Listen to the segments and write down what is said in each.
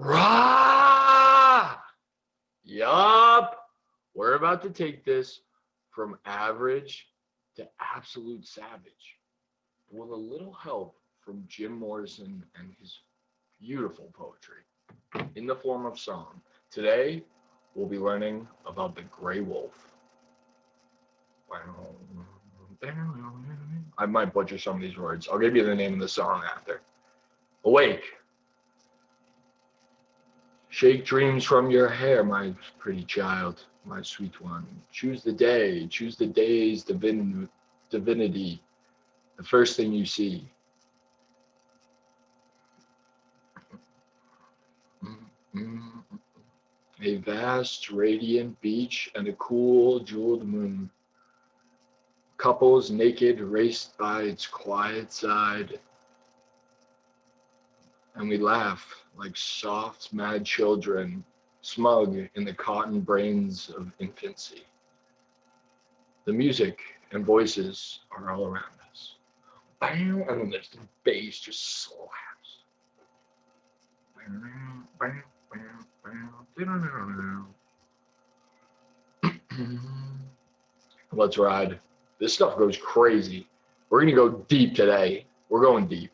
Rah! Yup. We're about to take this from average to absolute savage with a little help from Jim Morrison and his beautiful poetry in the form of song. Today, we'll be learning about the gray wolf. I might butcher some of these words. I'll give you the name of the song after. Awake. Shake dreams from your hair, my pretty child, my sweet one. Choose the day, choose the day's divinity, the first thing you see. A vast, radiant beach and a cool, jeweled moon. Couples naked raced by its quiet side, and we laugh like soft, mad children, smug in the cotton brains of infancy. The music and voices are all around us. Bam, and then there's the bass just slaps. Let's ride. This stuff goes crazy. We're gonna go deep today. We're going deep.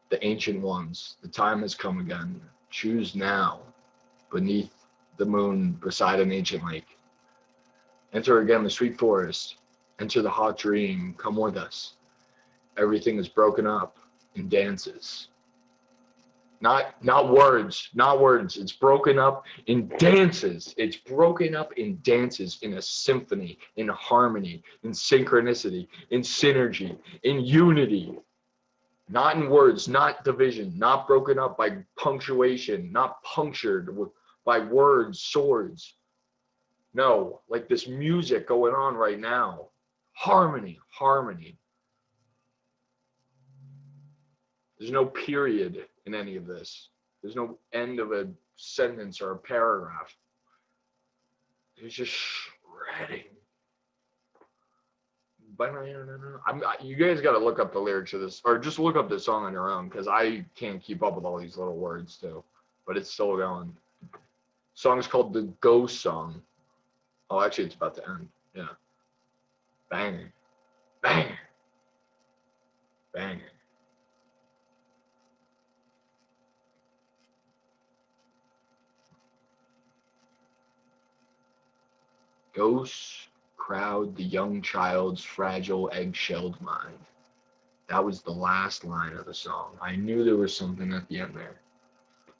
The ancient ones, the time has come again. Choose now, beneath the moon, beside an ancient lake. Enter again the sweet forest. Enter the hot dream. Come with us. Everything is broken up in dances. Not words, not words. It's broken up in dances. It's broken up in dances, in a symphony, in harmony, in synchronicity, in synergy, in unity. Not in words, not division, not broken up by punctuation, not punctured by words, swords. No, like this music going on right now. Harmony, harmony. There's no period in any of this. There's no end of a sentence or a paragraph. It's just shredding. You guys got to look up the lyrics of this, or just look up the song on your own, because I can't keep up with all these little words too. But it's still going. Song's called The Ghost Song. Oh, actually, it's about to end. Yeah. Banger. Banger. Banger. Ghosts crowd the young child's fragile egg-shelled mind. That was the last line of the song. I knew there was something at the end there.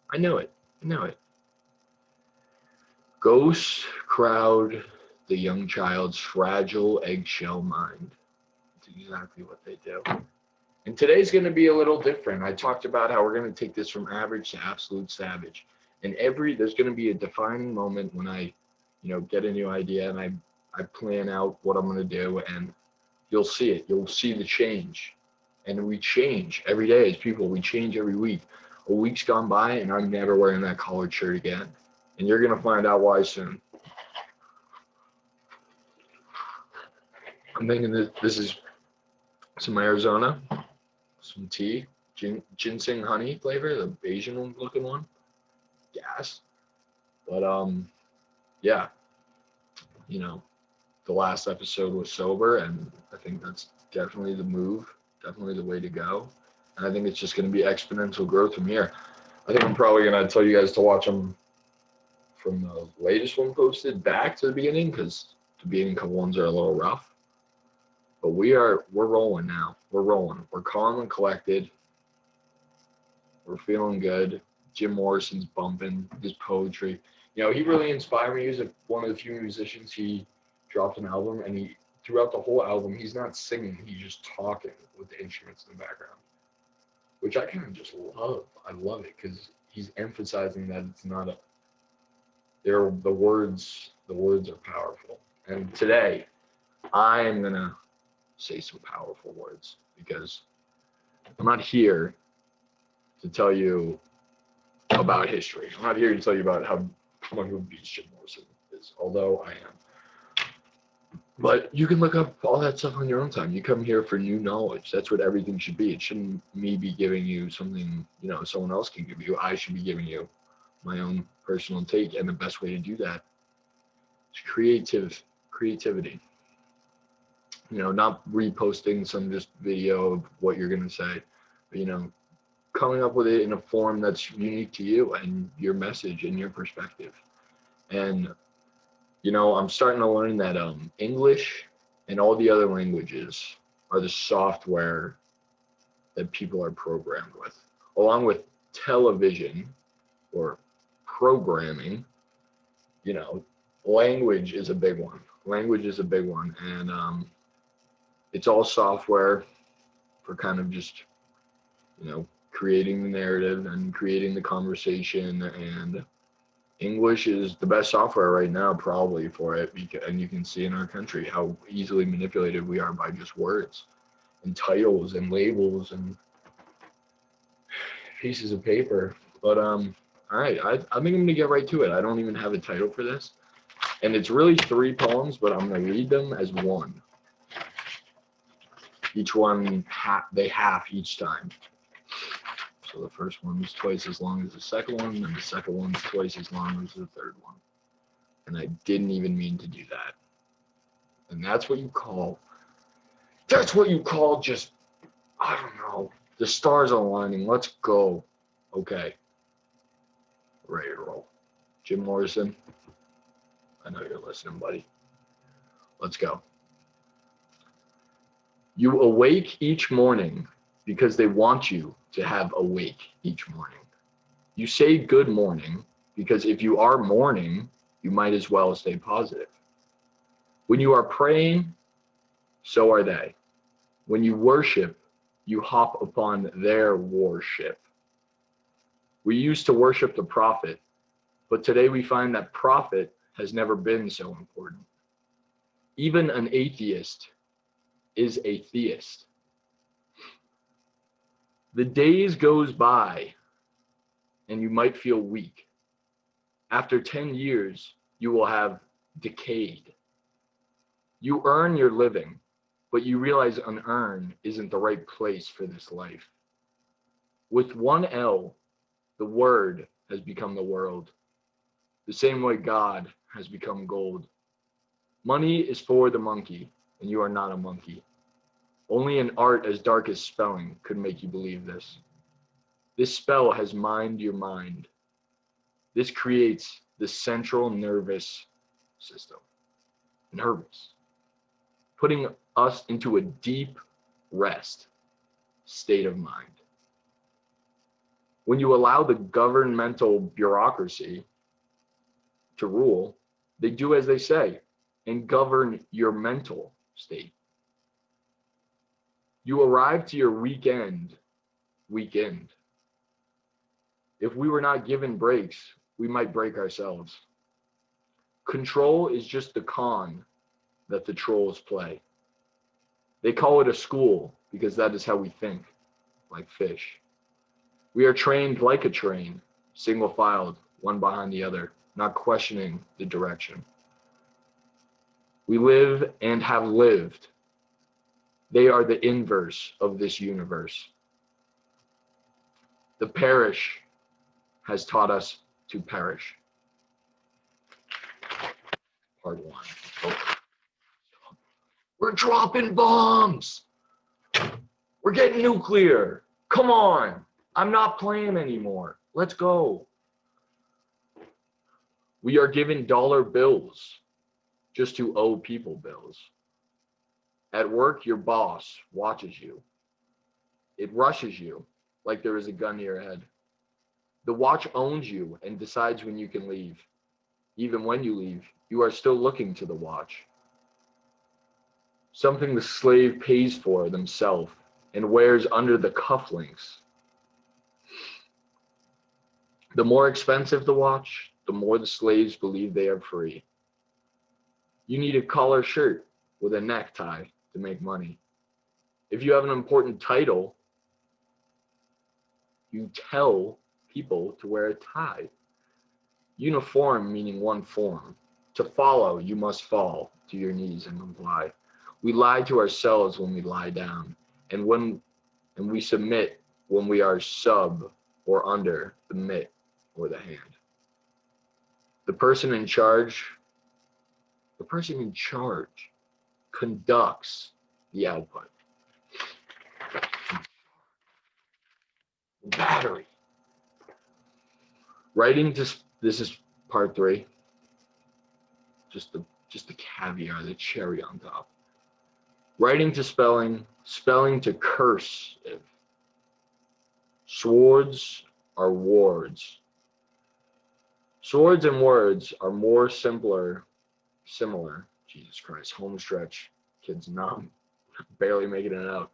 I knew it. I knew it. Ghosts crowd the young child's fragile eggshell mind. That's exactly what they do. And today's going to be a little different. I talked about how we're going to take this from average to absolute savage. And there's going to be a defining moment when I, get a new idea and I plan out what I'm going to do, and you'll see it. You'll see the change. And we change every day as people. We change every week. A week's gone by and I'm never wearing that collared shirt again. And you're going to find out why soon. I'm thinking that this is some Arizona, some tea, ginseng honey flavor, the Asian looking one. Gas. But yeah, the last episode was sober, and I think that's definitely the move, definitely the way to go. And I think it's just going to be exponential growth from here. I think I'm probably going to tell you guys to watch them from the latest one posted back to the beginning, because the beginning couple ones are a little rough. But we're rolling now. We're rolling. We're calm and collected. We're feeling good. Jim Morrison's bumping his poetry. He really inspired me. He was one of the few musicians. He dropped an album, and throughout the whole album, he's not singing. He's just talking with the instruments in the background, which I kind of just love. I love it because he's emphasizing that it's not the words are powerful. And today, I'm going to say some powerful words, because I'm not here to tell you about history. I'm not here to tell you about how much of a beast Jim Morrison is, although I am. But you can look up all that stuff on your own time. You come here for new knowledge. That's what everything should be. It shouldn't me be giving you something, someone else can give you. I should be giving you my own personal take. And the best way to do that is creativity. Not reposting some just video of what you're going to say, but, coming up with it in a form that's unique to you and your message and your perspective. And, I'm starting to learn that English and all the other languages are the software that people are programmed with, along with television or programming. Language is a big one. And it's all software for kind of just, creating the narrative and creating the conversation. And English is the best software right now, probably, for it. And you can see in our country how easily manipulated we are by just words and titles and labels and pieces of paper. But all right, I think I'm gonna get right to it. I don't even have a title for this, and it's really 3 poems, but I'm gonna read them as one. Each one they half each time. So the first one's twice as long as the second one, and the second one's twice as long as the third one. And I didn't even mean to do that. And that's what you call just, I don't know, the stars aligning. Let's go. Okay. Ready to roll. Jim Morrison, I know you're listening, buddy. Let's go. You awake each morning because they want you to have awake each morning. You say good morning because if you are mourning, you might as well stay positive. When you are praying, so are they. When you worship, you hop upon their worship. We used to worship the prophet, but today we find that prophet has never been so important. Even an atheist is a theist. The days goes by and you might feel weak. After 10 years, you will have decayed. You earn your living, but you realize an earn isn't the right place for this life. With one L, the word has become the world. The same way God has become gold. Money is for the monkey, and you are not a monkey. Only an art as dark as spelling could make you believe this. This spell has mined your mind. This creates the central nervous system. Nervous. Putting us into a deep rest state of mind. When you allow the governmental bureaucracy to rule, they do as they say and govern your mental state. You arrive to your weekend. If we were not given breaks, we might break ourselves. Control is just the con that the trolls play. They call it a school because that is how we think, like fish. We are trained like a train, single filed, one behind the other, not questioning the direction. We live and have lived. They are the inverse of this universe. The parish has taught us to perish. Part 1. Oh. We're dropping bombs. We're getting nuclear. Come on. I'm not playing anymore. Let's go. We are given dollar bills just to owe people bills. At work, your boss watches you. It rushes you like there is a gun to your head. The watch owns you and decides when you can leave. Even when you leave, you are still looking to the watch. Something the slave pays for themselves and wears under the cufflinks. The more expensive the watch, the more the slaves believe they are free. You need a collar shirt with a necktie to make money. If you have an important title, you tell people to wear a tie. Uniform meaning one form. To follow, you must fall to your knees and comply. We lie to ourselves when we lie down, and we submit when we are sub or under the mitt or the hand. The person in charge conducts the output. Battery. This is part 3. Just the caviar, the cherry on top. Writing to spelling, spelling to cursive. Swords are wards. Swords and words are more similar. Jesus Christ, home stretch. Kids not barely making it out.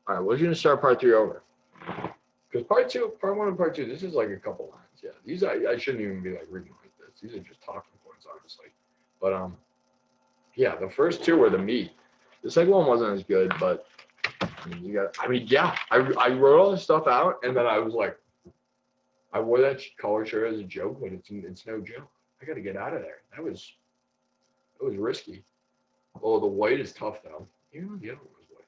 All right, we're gonna start part 3 over. Because part 1 and part 2, this is like a couple lines. Yeah, these I shouldn't even be like reading like this. These are just talking points, honestly. But yeah, the first 2 were the meat. The second one wasn't as good, but I wrote all this stuff out, and then I was like, I wore that collar shirt as a joke, but it's no joke. I got to get out of there. It was risky. Oh, the white is tough though. Even the other one was white.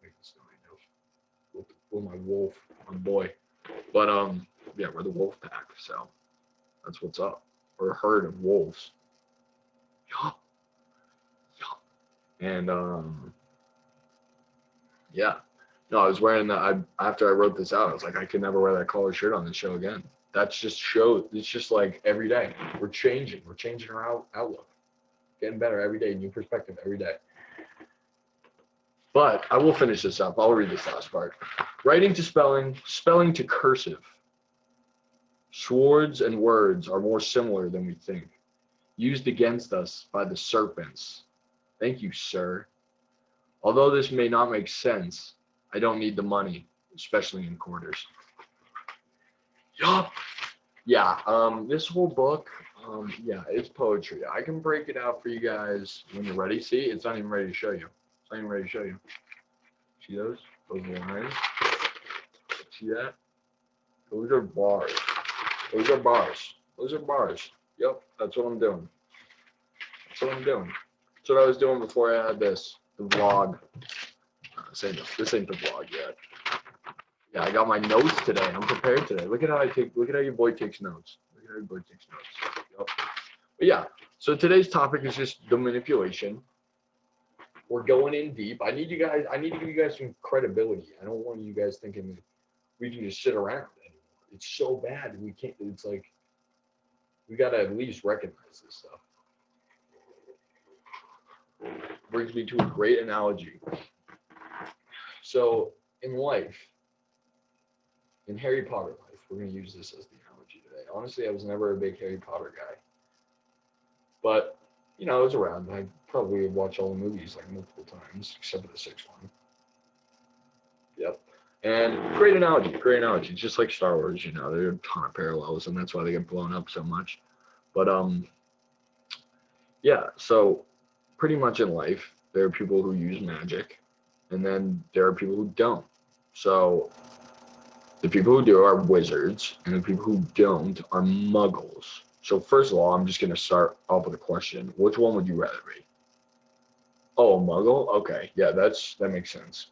Make this noise. With my wolf, my boy. But yeah, we're the wolf pack, so that's what's up. We're a herd of wolves. Yup. And yeah. No, I was wearing that. After I wrote this out, I was like, I could never wear that collar shirt on the show again. That's just show. It's just like every day we're changing. We're changing our outlook, getting better every day, new perspective every day. But I will finish this up. I'll read this last part. Writing to spelling, spelling to cursive. Swords and words are more similar than we think. Used against us by the serpents. Thank you, sir. Although this may not make sense, I don't need the money, especially in quarters. Yup. Yeah, this whole book, yeah, it's poetry. I can break it out for you guys when you're ready. See, it's not even ready to show you. It's not even ready to show you. See those? Those lines? See that? Those are bars. Those are bars. Those are bars. Yep, that's what I'm doing. That's what I'm doing. That's what I was doing before I had the vlog. This ain't the vlog yet. Yeah, I got my notes today. I'm prepared today. Look at how your boy takes notes. Look at how your boy takes notes. Yep. But yeah, so today's topic is just the manipulation. We're going in deep. I need to give you guys some credibility. I don't want you guys thinking that we can just sit around anymore. It's so bad. We can't, it's like, we got to at least recognize this stuff. Brings me to a great analogy. So in life, in Harry Potter life, we're going to use this as the analogy today. Honestly, I was never a big Harry Potter guy. But, you know, I was around. I probably watched all the movies like multiple times, except for the 6th one. Yep. And great analogy. Just like Star Wars, you know, there are a ton of parallels, and that's why they get blown up so much. But, yeah, so pretty much in life, there are people who use magic, and then there are people who don't. So the people who do are wizards, and the people who don't are muggles. So first of all, I'm just going to start off with a question. Which one would you rather be? Oh, a muggle? Okay, yeah, that makes sense.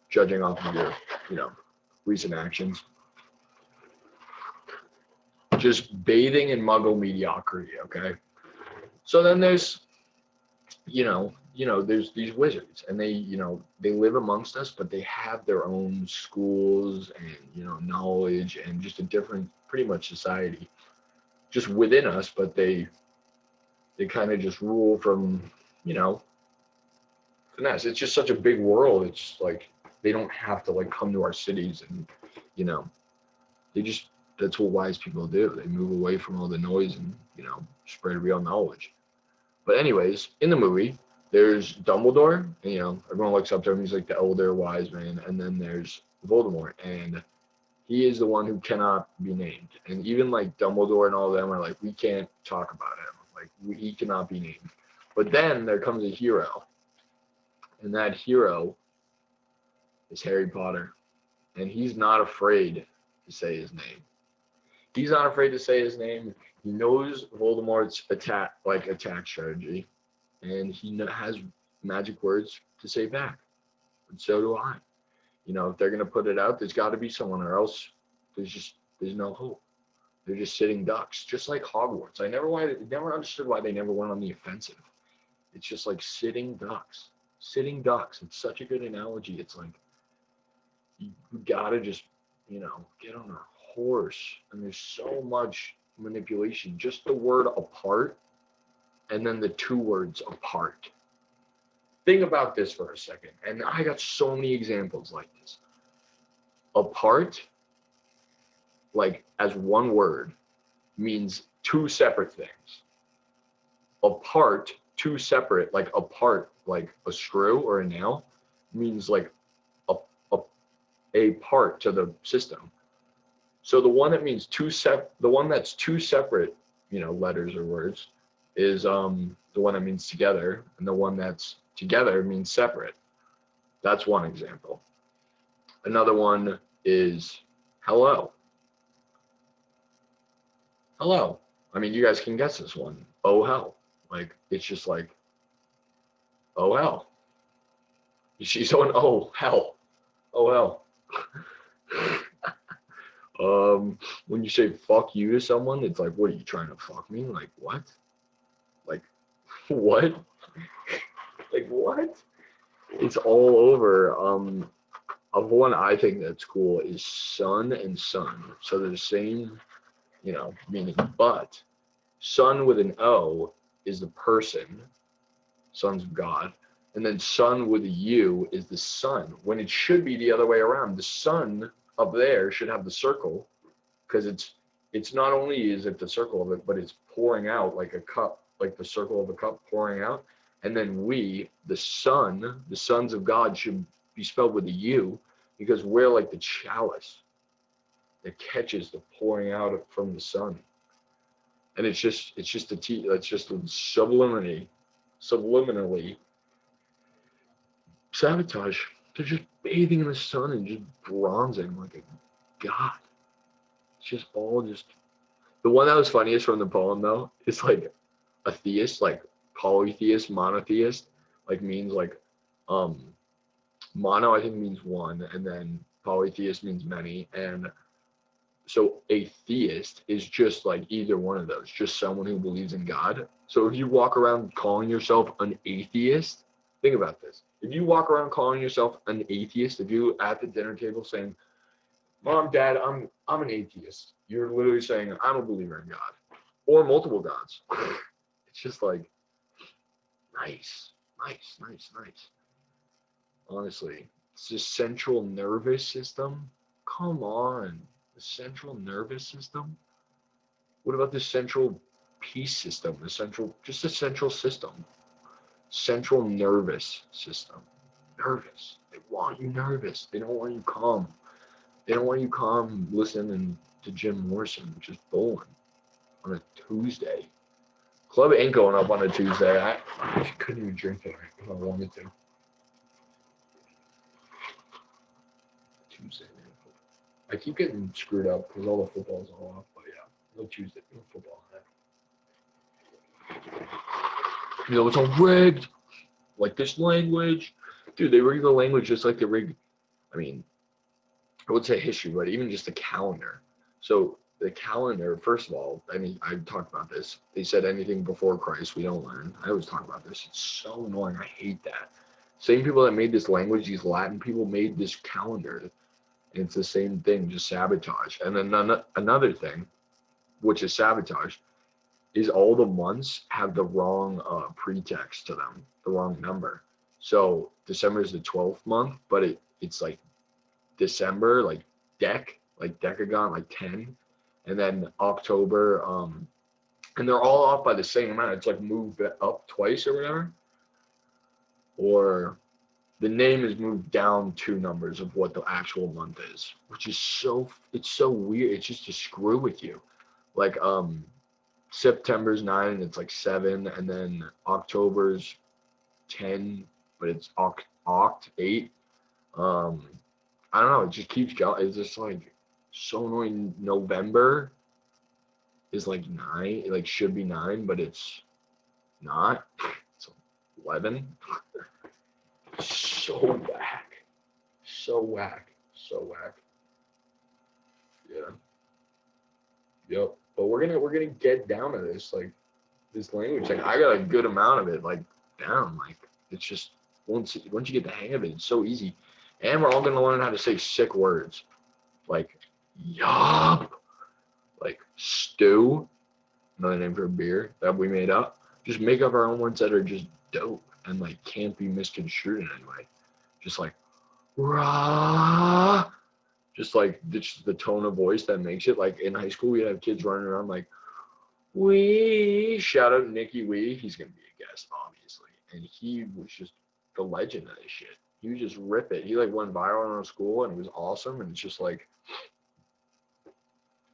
Judging off of your, you know, recent actions. Just bathing in muggle mediocrity, okay? So then there's, you know, there's these wizards, and they live amongst us, but they have their own schools and, you know, knowledge and just a different, pretty much society just within us, but they kind of just rule from, you know, finesse. It's just such a big world. It's like, they don't have to like come to our cities and, you know, that's what wise people do. They move away from all the noise and, you know, spread real knowledge. But anyways, in the movie, there's Dumbledore, and, you know, everyone looks up to him. He's like the elder wise man. And then there's Voldemort, and he is the one who cannot be named. And even like Dumbledore and all of them are like, we can't talk about him. Like, he cannot be named. But then there comes a hero, and that hero is Harry Potter. And he's not afraid to say his name. He's not afraid to say his name. He knows Voldemort's attack strategy, and he has magic words to say back. And so do I. If they're gonna put it out, there's got to be someone, or else there's no hope. They're just sitting ducks, just like Hogwarts. I never understood why they never went on the offensive. It's just like sitting ducks. Sitting ducks. It's such a good analogy. It's like you gotta just, get on a horse. And there's so much manipulation. Just the word apart and then the two words apart. Think about this for a second. And I got so many examples like this. Apart, like as one word, means two separate things. Apart, two separate, like apart, like a screw or a nail, means like a part to the system. So the one that means the one that's two separate, letters or words is the one that means together, and the one that's together means separate. That's one example. Another one is hello. Hello. I mean, you guys can guess this one. Oh hell. Like it's just like, oh hell. She's going, oh hell. Oh hell. When you say fuck you to someone, it's like, what are you trying to fuck me? Like what? Like what? Like what? It's all over. Of one I think that's cool is son and son. So they're the same, meaning, but son with an O is the person, sons of God, and then son with a U is the sun, when it should be the other way around. The sun up there should have the circle, because it's not only is it the circle of it, but it's pouring out like a cup, like the circle of a cup pouring out. And then we, the sons of God, should be spelled with a U, because we're like the chalice that catches the pouring out from the sun. And it's just that's just subliminally sabotage. They're just bathing in the sun and just bronzing like a god. It's just all just. The one that was funniest from the poem though is like a theist, like polytheist, monotheist, like means like mono I think means one, and then polytheist means many, and so a theist is just like either one of those, just someone who believes in God. So if you walk around calling yourself an atheist, think about this. If you walk around calling yourself an atheist, if you at the dinner table saying, Mom, Dad, I'm an atheist, you're literally saying I'm a believer in God or multiple gods. It's just like nice. Honestly, it's the central nervous system. Come on. The central nervous system? What about the central peace system? Just the central system. Central nervous system. Nervous. They want you nervous. They don't want you calm. They don't want you calm listening to Jim Morrison, just bowling on a Tuesday. Club ain't going up on a Tuesday. I couldn't even drink tonight if I wanted to. Tuesday, man. I keep getting screwed up because all the football's all off, but yeah, no Tuesday, no football. It's all rigged. Like this language. Dude, they rig the language just like they rig, I mean, I would say history, but even just the calendar. So the calendar, first of all, I mean, I've talked about this. They said anything before Christ, we don't learn. I always talk about this. It's so annoying. I hate that. Same people that made this language, these Latin people made this calendar. It's the same thing, just sabotage. And then another thing, which is sabotage, is all the months have the wrong pretext to them, the wrong number. So December is the 12th month, but it's like December, like decagon, like 10. And then October, and they're all off by the same amount. It's like moved up twice or whatever. Or the name is moved down 2 numbers of what the actual month is, which is it's so weird. It's just to screw with you. Like September's 9 and it's like 7, and then October's 10, but it's oct 8. I don't know, it just keeps going. It's just like so annoying. November is like 9, like should be 9, but it's not. It's 11. So whack. So whack. So whack. Yeah. Yep. But we're gonna get down to this, like this language. Like I got a good amount of it like down. Like it's just once you get the hang of it, it's so easy. And we're all gonna learn how to say sick words. Like yup. Like stew, another name for a beer that we made up. Just make up our own words that are just dope and like can't be misconstrued in any way. Just like rah, just like the tone of voice that makes it. Like in high school, we have kids running around like wee. Shout out Nicky Wee. He's gonna be a guest, obviously, and he was just the legend of this shit. He would just rip it. He like went viral in our school, and it was awesome. And it's just like,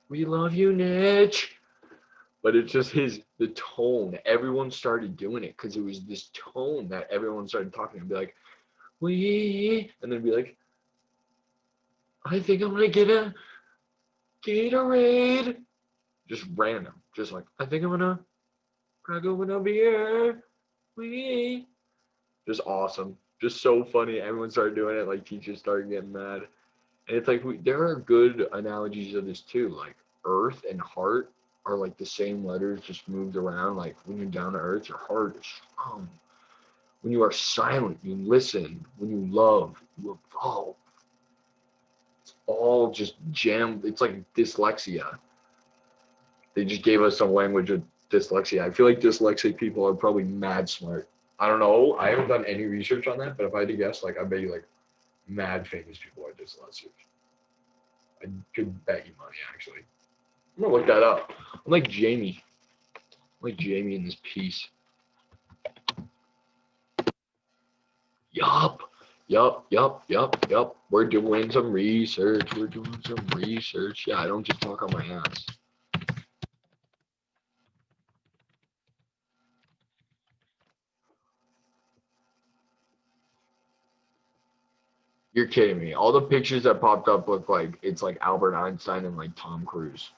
we love you, Niche. But it's just the tone. Everyone started doing it because it was this tone that everyone started talking and be like, we, and then be like, I think I'm gonna get a Gatorade. Just random. Just like, I think I'm gonna crack open a beer. We. Just awesome. Just so funny. Everyone started doing it. Like teachers started getting mad. And it's like there are good analogies of this too. Like earth and heart are like the same letters just moved around. Like when you're down to earth, your heart is strong. When you are silent, you listen. When you love, you evolve. It's all just jammed. It's like dyslexia. They just gave us some language of dyslexia. I feel like dyslexic people are probably mad smart. I don't know. I haven't done any research on that, but if I had to guess, like I bet you like mad famous people are dyslexic. I could bet you money actually. I'm gonna look that up. I'm like Jamie. I'm like Jamie in this piece. Yup. Yup. We're doing some research. Yeah, I don't just talk on my ass. You're kidding me. All the pictures that popped up look like it's like Albert Einstein and like Tom Cruise.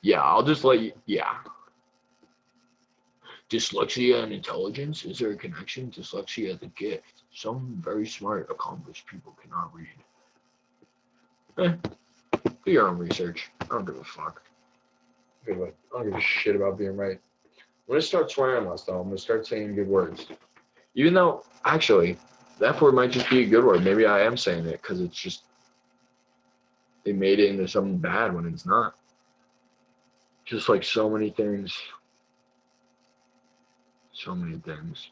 Yeah, I'll just let you. Yeah. Dyslexia and intelligence? Is there a connection? Dyslexia is a gift. Some very smart, accomplished people cannot read. Do your own research. I don't give a fuck. I don't give a shit about being right. I'm gonna start swearing less though. I'm gonna start saying good words. Even though, actually, the F word might just be a good word. Maybe I am saying it because it's just they made it into something bad when it's not. Just like so many things. So many things.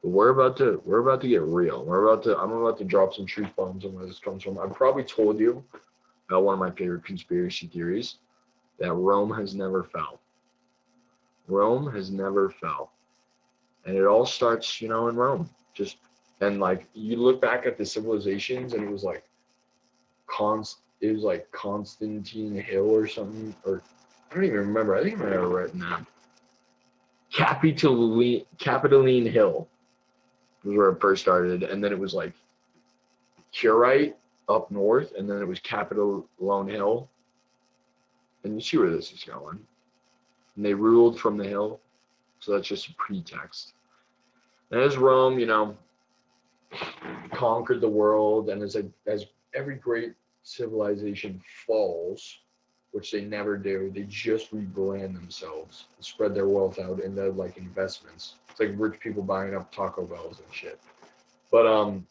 But we're about to get real. I'm about to drop some truth bombs on where this comes from. I've probably told you about one of my favorite conspiracy theories that Rome has never fell. Rome has never fell. And it all starts, in Rome. And like you look back at the civilizations and it was like Constantine Hill or something, or I don't even remember. I think I might have written that. Capitoline Hill was where it first started, and then it was like Curite up north, and then it was Capitoline Hill. And you see where this is going. And they ruled from the hill, so that's just a pretext. And as Rome, conquered the world, and as every great civilization falls, which they never do, they just rebrand themselves and spread their wealth out into like investments. It's like rich people buying up Taco Bells and shit. But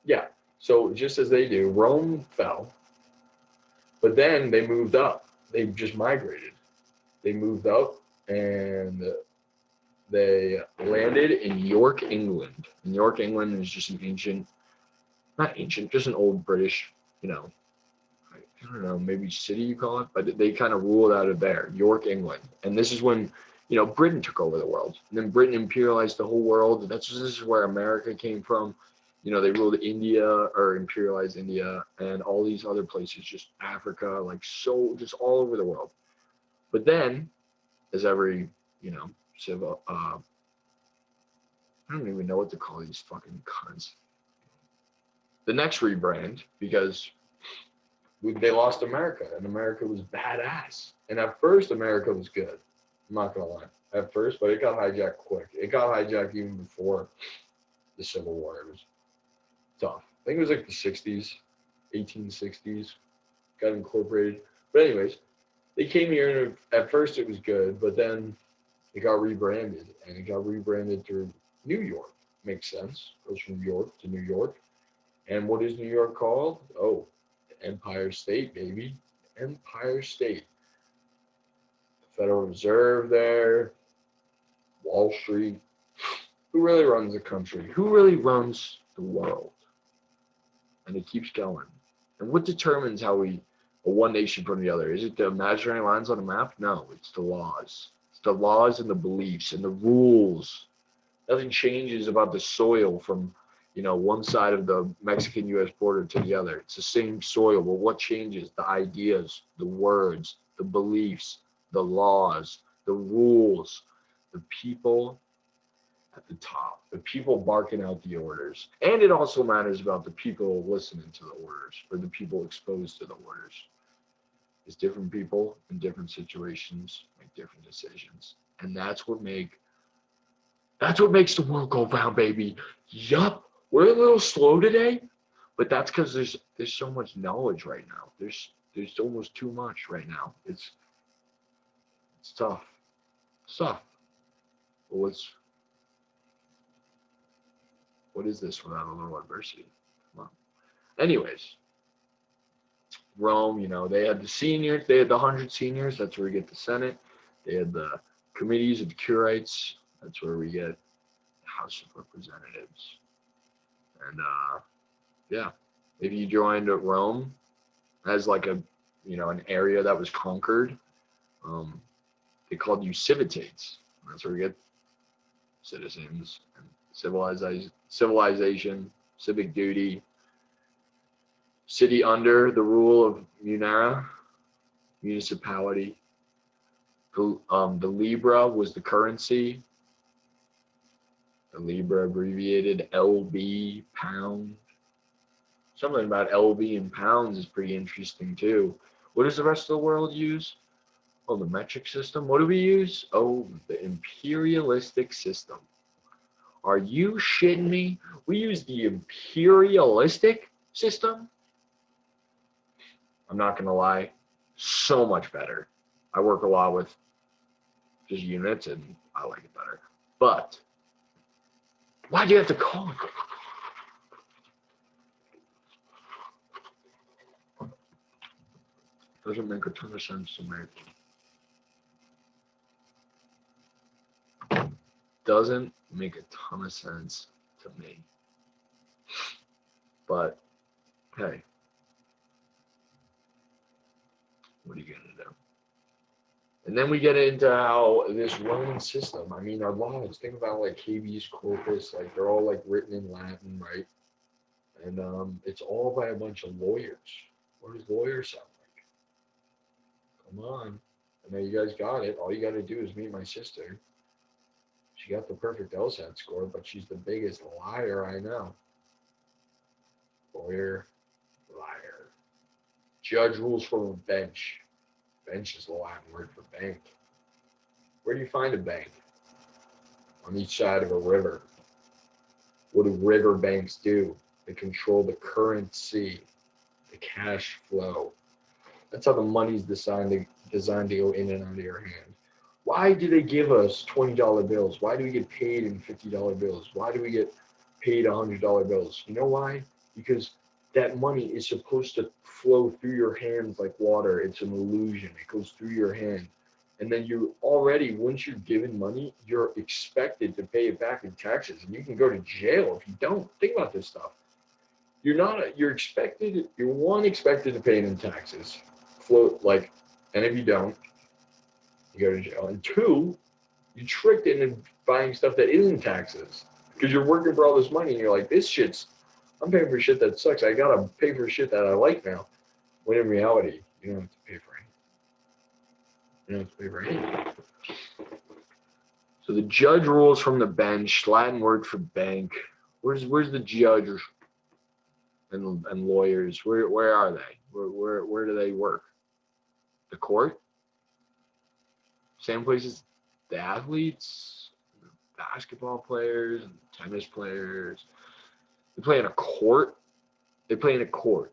yeah. So just as they do, Rome fell, but then they moved up. They just migrated. They moved up and they landed in York, England. And York, England is just just an old British, I don't know, maybe city you call it, but they kind of ruled out of there, York, England. And this is when, Britain took over the world. And then Britain imperialized the whole world. This is where America came from. They ruled India or imperialized India and all these other places, just Africa, like so, just all over the world. But then, as every, civil, I don't even know what to call these fucking cunts. The next rebrand, because they lost America, and America was badass. And at first, America was good. I'm not gonna lie. At first, but it got hijacked quick. It got hijacked even before the Civil War. It was tough. I think it was like the 60s, 1860s, got incorporated. But anyways, they came here, and at first it was good, but then it got rebranded, and it got rebranded through New York. Makes sense. Goes from York to New York. And what is New York called? Oh, Empire State, baby. Empire State. The Federal Reserve there, Wall Street. Who really runs the country? Who really runs the world? And it keeps going. And what determines how we are one nation from the other? Is it the imaginary lines on the map? No, it's the laws. It's the laws and the beliefs and the rules. Nothing changes about the soil from, one side of the Mexican-U.S. border to the other. It's the same soil, but what changes? The ideas, the words, the beliefs, the laws, the rules, the people at the top, the people barking out the orders. And it also matters about the people listening to the orders, or the people exposed to the orders. It's different people in different situations make different decisions. And that's what makes the world go round, baby. Yup. We're a little slow today, but that's because there's so much knowledge right now. There's almost too much right now. It's tough. It's tough. But what is this without a little adversity? Come on. Anyways, Rome, they had the seniors, they had the 100 seniors, that's where we get the Senate. They had the committees of the curates, that's where we get the House of Representatives. And yeah, if you joined Rome as like an area that was conquered, they called you civitates. That's where we get citizens and civilization, civic duty. City under the rule of munera, municipality. The libra was the currency. The libra abbreviated LB, pound. Something about LB and pounds is pretty interesting too. What does the rest of the world use? Oh, the metric system. What do we use? Oh, the imperialistic system. Are you shitting me? We use the imperialistic system? I'm not going to lie. So much better. I work a lot with just units and I like it better. But why do you have to call it? Doesn't make a ton of sense to me. Doesn't make a ton of sense to me. But hey, what are you gonna do? And then we get into how this Roman system, I mean, our laws, think about like habeas corpus, like they're all like written in Latin, right? And it's all by a bunch of lawyers. What does lawyers sound like? Come on. I know you guys got it. All you got to do is meet my sister. She got the perfect LSAT score, but she's the biggest liar I know. Lawyer, liar. Judge rules from a bench. Bench is the Latin word for bank. Where do you find a bank? On each side of a river. What do river banks do? They control the currency, the cash flow. That's how the money's designed to go in and out of your hand. Why do they give us $20 bills? Why do we get paid in $50 bills? Why do we get paid $100 bills? You know why? Because that money is supposed to flow through your hands like water. It's an illusion. It goes through your hand. And then you already, once you're given money, you're expected to pay it back in taxes. And you can go to jail if you don't. Think about this stuff. You're expected to pay it in taxes. And if you don't, you go to jail. And two, you tricked into buying stuff that isn't taxes. Because you're working for all this money and you're like, I'm paying for shit that sucks. I gotta pay for shit that I like now. When in reality, you don't have to pay for anything. You don't have to pay for anything. So the judge rules from the bench, Latin word for bank. Where's the judge? and lawyers. Where are they? Where do they work? The court? Same places the athletes, basketball players, and tennis players. They play in a court. They play in a court.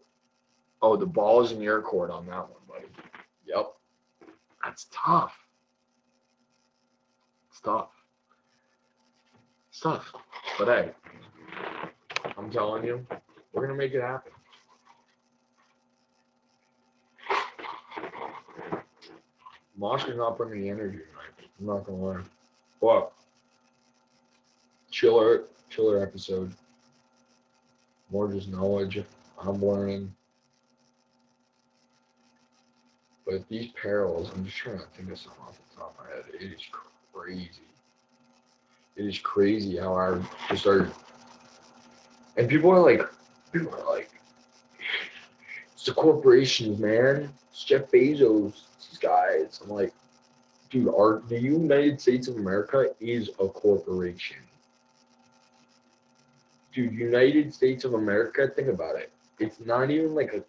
Oh, the ball is in your court on that one, buddy. Yep. That's tough. It's tough. It's tough. But hey, I'm telling you, we're going to make it happen. Monster's not bringing the energy tonight. I'm not going to lie. But chiller episode. More just knowledge. I'm learning. But these perils, I'm just trying to think of something off the top of my head. It is crazy. It is crazy how I just started. And people are like, it's the corporations, man. It's Jeff Bezos, these guys. I'm like, dude, the United States of America is a corporation. Dude, United States of America, think about it. It's not even like a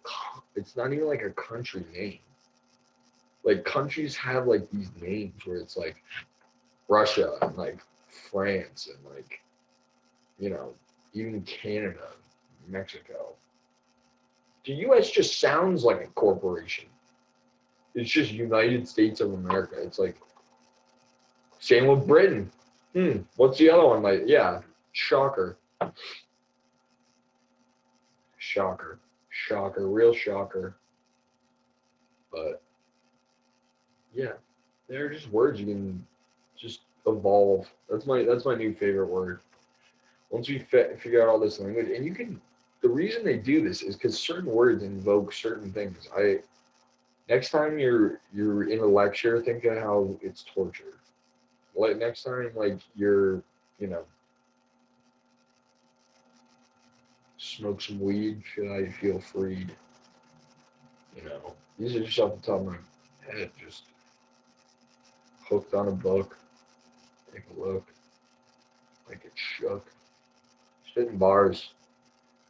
country name. Like countries have like these names where it's like Russia and like France and like, you know, even Canada, Mexico. The US just sounds like a corporation. It's just United States of America. It's like, same with Britain. What's the other one? Like, yeah, shocker. Shocker. Shocker. Real shocker. But, yeah, they're just words you can just evolve. That's my new favorite word. Once we figure out all this language, and you can, the reason they do this is because certain words invoke certain things. Next time you're in a lecture, think of how it's torture. Like next time, like you're, you know, smoke some weed, feel how you feel freed. You know, these are just off the top of my head, just hooked on a book. Take a look. Like it shook. Spitting bars.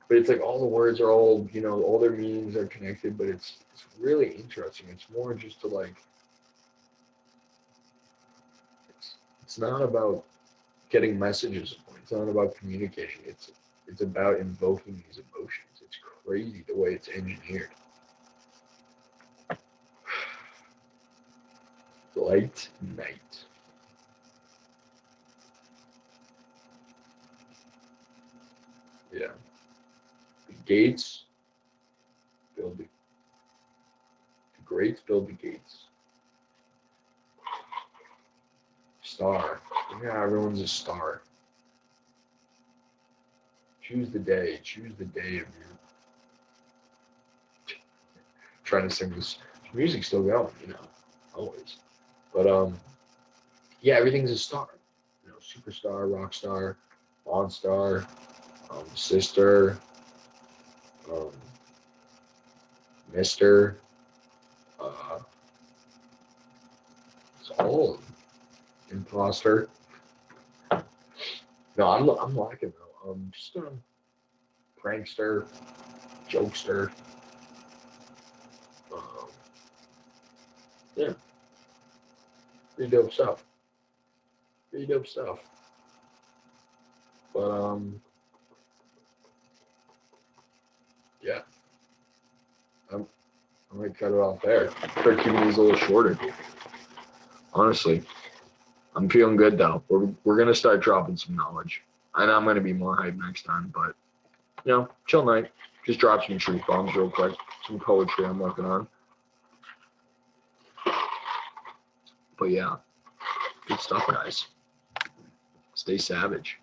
But it's like all the words are all, you know, all their meanings are connected, but it's really interesting. It's more just to like, it's not about getting messages. It's not about communication. It's about invoking these emotions. It's crazy the way it's engineered. Light night. Yeah. The gates build the greats build the gates. Star. Yeah, everyone's a star. Choose the day. Choose the day of your. Trying to sing this. Music's still going, you know, always. But yeah, everything's a star. You know, superstar, rock star, monster, sister, Mister. It's all of them. Imposter. No, I'm liking though. Just prankster, jokester. Yeah, pretty dope stuff. Pretty dope stuff. But yeah, I might cut it off there. Start keeping these a little shorter. Honestly, I'm feeling good though. We're gonna start dropping some knowledge, and I'm gonna be more hyped next time. But you know, chill night. Just drop some truth bombs real quick. Some poetry I'm working on. But yeah, good stuff, guys. Stay savage.